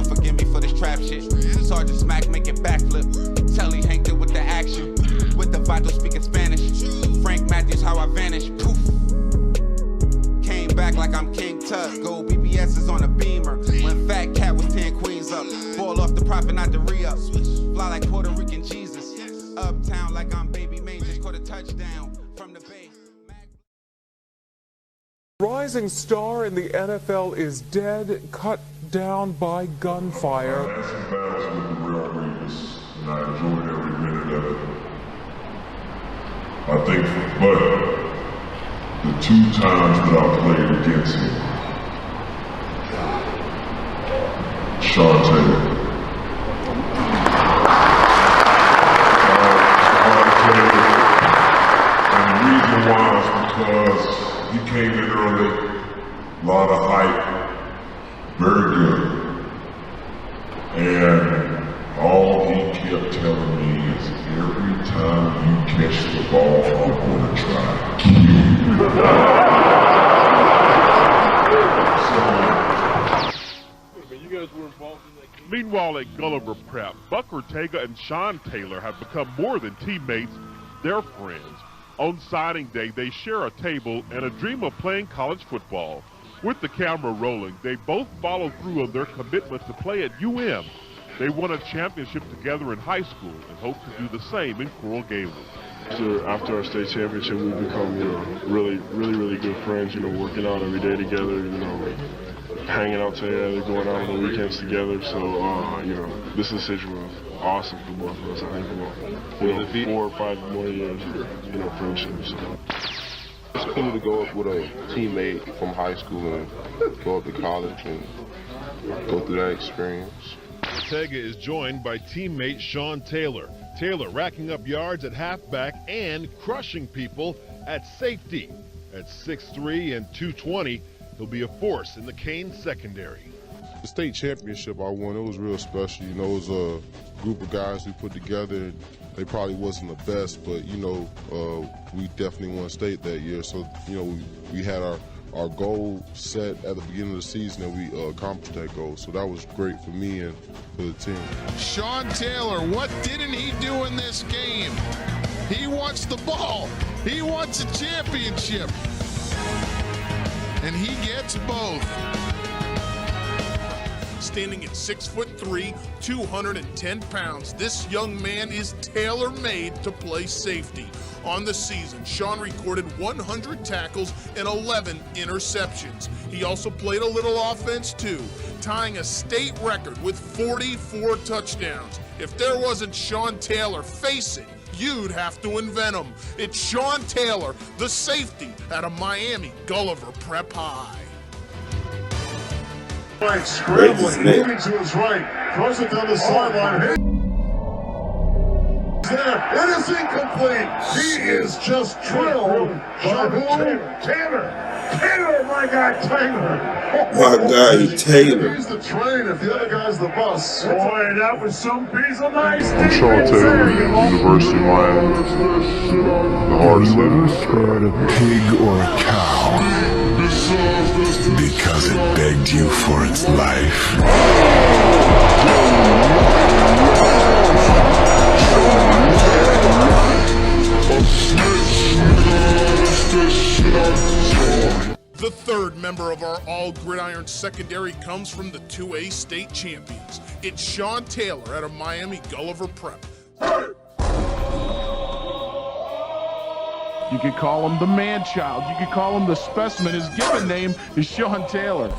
Lord forgive me for this trap shit. Sergeant Smack making backflip. Telly Hank did with the action. With the vital speaking Spanish. Frank Matthews how I vanish. Poof. Came back like I'm King Tut. Gold BBS is on a beamer. When Fat Cat was 10 queens up. Ball off the profit, not the re-up. Fly like Puerto Rican Jesus. Uptown like I'm Baby Maine. Just caught a touchdown from the bay. Rising star in the NFL is dead, cut down by gunfire. I had some battles with the real Revis, and I enjoyed every minute of it. I think, but the 2 times that I played against him, Sean Taylor. And the reason why is because he came in early, a lot of hype, very good. And all he kept telling me is every time you catch the ball, I'm going to try to kill you. Meanwhile, at Gulliver Prep, Buck Ortega and Sean Taylor have become more than teammates, they're friends. On signing day, they share a table and a dream of playing college football. With the camera rolling, they both follow through on their commitment to play at UM. They won a championship together in high school and hope to do the same in Coral Gables. After our state championship, we become, really good friends, working out every day together, hanging out together, going out on the weekends together. So, this decision was awesome for both of us. I think about 4 or 5 more years of friendship. So. It's cool to go up with a teammate from high school and go up to college and go through that experience. Ortega is joined by teammate Sean Taylor. Taylor racking up yards at halfback and crushing people at safety. At 6'3" and 220, he'll be a force in the Canes secondary. The state championship I won, it was real special. It was a group of guys we put together. They probably wasn't the best, but we definitely won state that year. So we had our goal set at the beginning of the season, and we accomplished that goal. So that was great for me and for the team. Sean Taylor, what didn't he do in this game? He wants the ball. He wants a championship. And he gets both. Standing at 6'3", 210 pounds, this young man is tailor-made to play safety. On the season, Sean recorded 100 tackles and 11 interceptions. He also played a little offense too, tying a state record with 44 touchdowns. If there wasn't Sean Taylor, face it, you'd have to invent him. It's Sean Taylor, the safety out of Miami Gulliver Prep High. Right, scrambling, moving to his right, throws it down the sideline. There, it is incomplete. He is just drilled. Taylor, my guy Taylor. My guy Taylor. He's the train if the other guy's the bus. Boy, that was some piece of nice I'm Sean Taylor, University of Miami. The hardest. You ever fed a pig or a cow because it begged you for its life? The third member of our all-gridiron secondary comes from the 2A state champions. It's Sean Taylor out of Miami Gulliver Prep. You could call him the man-child. You could call him the specimen. His given name is Sean Taylor.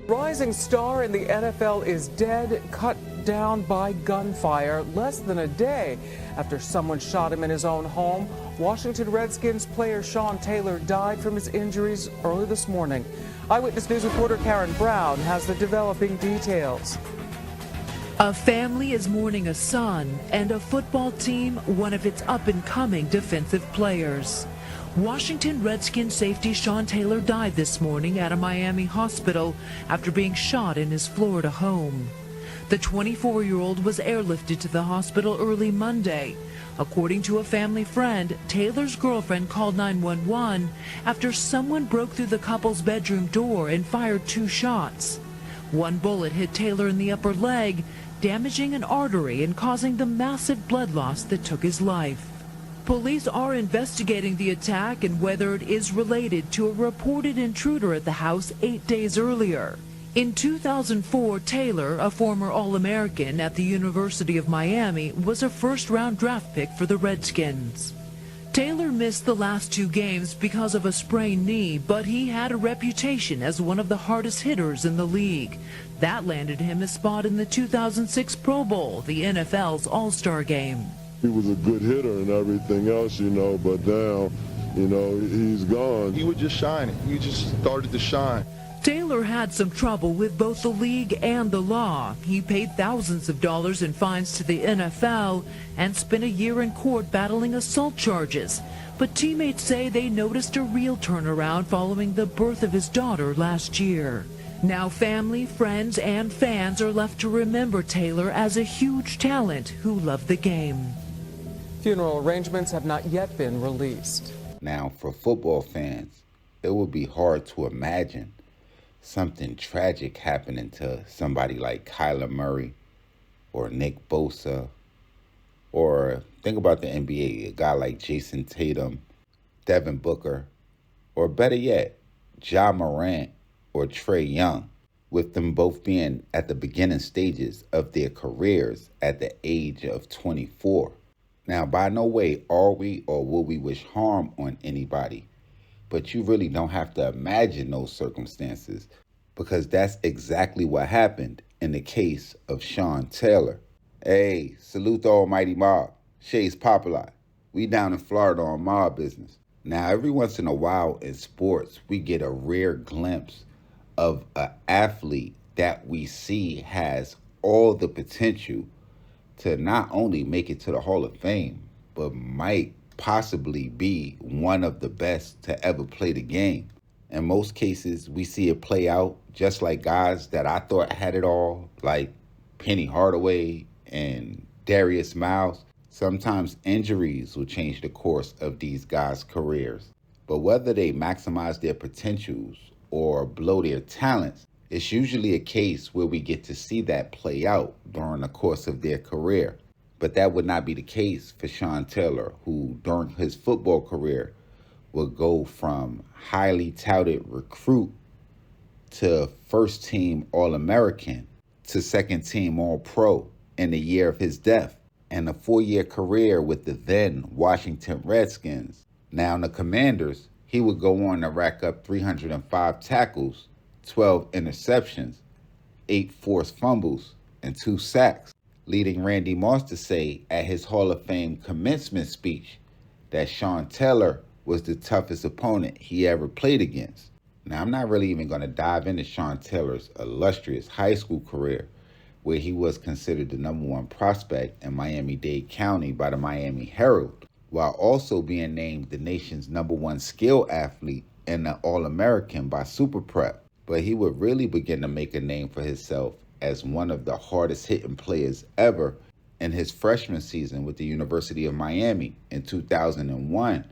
Rising star in the NFL is dead, cut down by gunfire less than a day after someone shot him in his own home. Washington Redskins player Sean Taylor died from his injuries early this morning. Eyewitness News reporter Karen Brown has the developing details. A family is mourning a son, and a football team one of its up-and-coming defensive players. Washington Redskins safety Sean Taylor died this morning at a Miami hospital after being shot in his Florida home. The 24-year-old was airlifted to the hospital early Monday. According to a family friend, Taylor's girlfriend called 911 after someone broke through the couple's bedroom door and fired 2 shots. One bullet hit Taylor in the upper leg, damaging an artery and causing the massive blood loss that took his life. Police are investigating the attack and whether it is related to a reported intruder at the house 8 days earlier. In 2004, Taylor, a former All-American at the University of Miami, was a first-round draft pick for the Redskins. Taylor missed the last 2 games because of a sprained knee, but he had a reputation as one of the hardest hitters in the league. That landed him a spot in the 2006 Pro Bowl, the NFL's All-Star Game. He was a good hitter and everything else, but now, he's gone. He was just shining. He just started to shine. Taylor had some trouble with both the league and the law. He paid thousands of dollars in fines to the NFL and spent a year in court battling assault charges. But teammates say they noticed a real turnaround following the birth of his daughter last year. Now family, friends, and fans are left to remember Taylor as a huge talent who loved the game. Funeral arrangements have not yet been released. Now, for football fans, it would be hard to imagine something tragic happening to somebody like Kyler Murray or Nick Bosa, or think about the NBA, a guy like Jason Tatum, Devin Booker, or better yet, Ja Morant or Trae Young, with them both being at the beginning stages of their careers at the age of 24. Now, by no way are we or will we wish harm on anybody, but you really don't have to imagine those circumstances, because that's exactly what happened in the case of Sean Taylor. Hey, salute the almighty MOBB. Shay's Popalot. We down in Florida on MOBB business. Now, every once in a while in sports, we get a rare glimpse of an athlete that we see has all the potential to not only make it to the Hall of Fame, but might possibly be one of the best to ever play the game. In most cases, we see it play out just like guys that I thought had it all, like Penny Hardaway and Darius Miles. Sometimes injuries will change the course of these guys' careers. But whether they maximize their potentials or blow their talents, it's usually a case where we get to see that play out during the course of their career. But that would not be the case for Sean Taylor, who during his football career would go from highly touted recruit to first-team All-American to second-team All-Pro in the year of his death, and a 4-year career with the then Washington Redskins. Now in the Commanders, he would go on to rack up 305 tackles, 12 interceptions, 8 forced fumbles, and 2 sacks, leading Randy Moss to say at his Hall of Fame commencement speech that Sean Taylor was the toughest opponent he ever played against. Now, I'm not really even going to dive into Sean Taylor's illustrious high school career, where he was considered the #1 prospect in Miami-Dade County by the Miami Herald, while also being named the nation's #1 skill athlete and an All-American by Super Prep. But he would really begin to make a name for himself as one of the hardest hitting players ever in his freshman season with the University of Miami in 2001.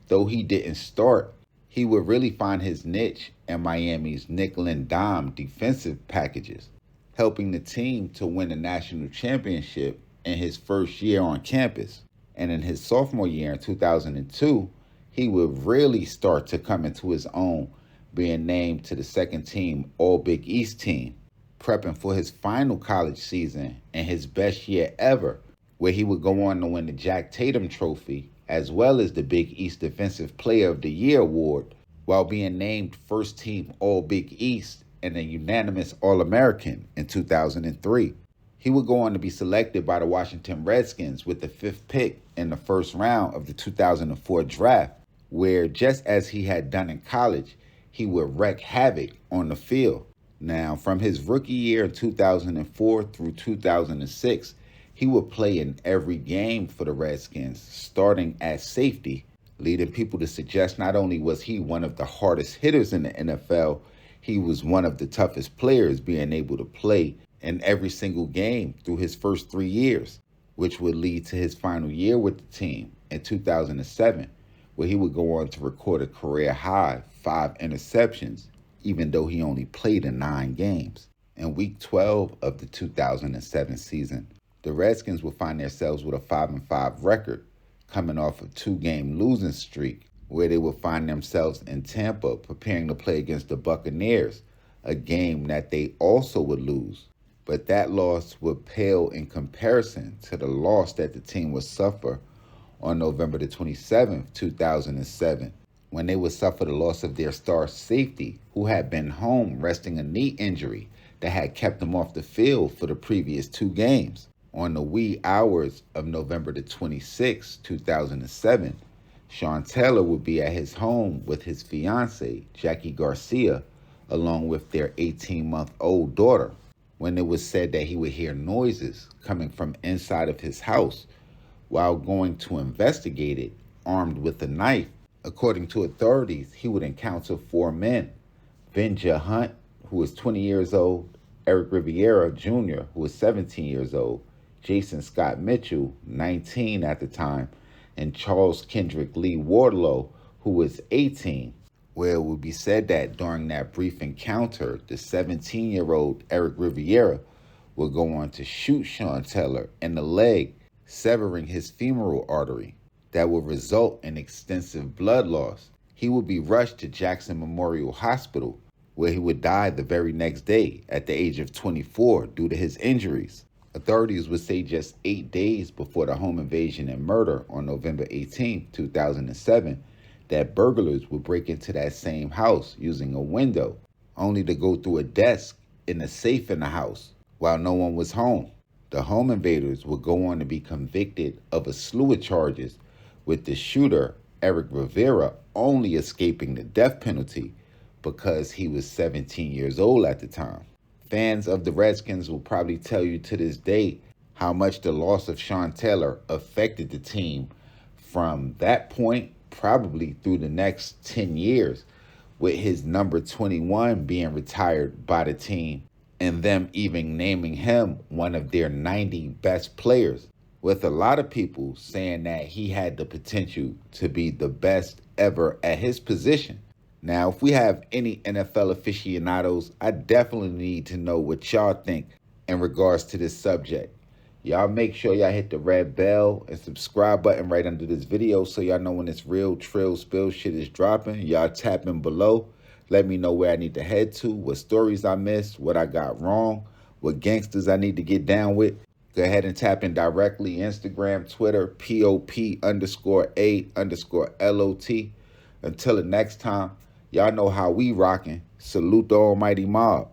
Though he didn't start, he would really find his niche in Miami's nickel and dime defensive packages, helping the team to win a national championship in his first year on campus. And in his sophomore year in 2002, he would really start to come into his own, being named to the second-team All-Big East team, prepping for his final college season and his best year ever, where he would go on to win the Jack Tatum Trophy, as well as the Big East Defensive Player of the Year award, while being named first-team All-Big East and a unanimous All-American in 2003. He would go on to be selected by the Washington Redskins with the 5th pick in the first round of the 2004 draft, where just as he had done in college, he would wreak havoc on the field. Now, from his rookie year in 2004 through 2006, he would play in every game for the Redskins, starting at safety, leading people to suggest not only was he one of the hardest hitters in the NFL, he was one of the toughest players, being able to play in every single game through his first 3 years, which would lead to his final year with the team in 2007, where he would go on to record a career high 5 interceptions, even though he only played in 9 games. In week 12 of the 2007 season, the Redskins would find themselves with a 5-5 record, coming off a 2-game losing streak, where they would find themselves in Tampa preparing to play against the Buccaneers, a game that they also would lose. But that loss would pale in comparison to the loss that the team would suffer on November the 27th, 2007, when they would suffer the loss of their star safety, who had been home resting a knee injury that had kept him off the field for the previous 2 games. On the wee hours of November the 26th, 2007, Sean Taylor would be at his home with his fiancée, Jackie Garcia, along with their 18-month-old daughter, when it was said that he would hear noises coming from inside of his house. While going to investigate it, armed with a knife, according to authorities, he would encounter 4 men: Benja Hunt, who was 20 years old, Eric Riviera Jr., who was 17 years old, Jason Scott Mitchell, 19 at the time, and Charles Kendrick Lee Wardlow, who was 18, where it would be said that during that brief encounter, the 17-year-old Eric Riviera would go on to shoot Sean Taylor in the leg, severing his femoral artery. That would result in extensive blood loss. He would be rushed to Jackson Memorial Hospital, where he would die the very next day at the age of 24 due to his injuries. Authorities would say just 8 days before the home invasion and murder on November 18, 2007, that burglars would break into that same house using a window, only to go through a desk in a safe in the house while no one was home. The home invaders would go on to be convicted of a slew of charges, with the shooter, Eric Rivera, only escaping the death penalty because he was 17 years old at the time. Fans of the Redskins will probably tell you to this day how much the loss of Sean Taylor affected the team from that point probably through the next 10 years, with his number 21 being retired by the team and them even naming him one of their 90 best players, with a lot of people saying that he had the potential to be the best ever at his position. Now, if we have any NFL aficionados, I definitely need to know what y'all think in regards to this subject. Y'all make sure y'all hit the red bell and subscribe button right under this video so y'all know when this real Trill Spill shit is dropping. Y'all tap in below. Let me know where I need to head to, what stories I missed, what I got wrong, what gangsters I need to get down with. Go ahead and tap in directly. Instagram, Twitter, POP_A_LOT. Until the next time, y'all know how we rockin'. Salute the almighty mob.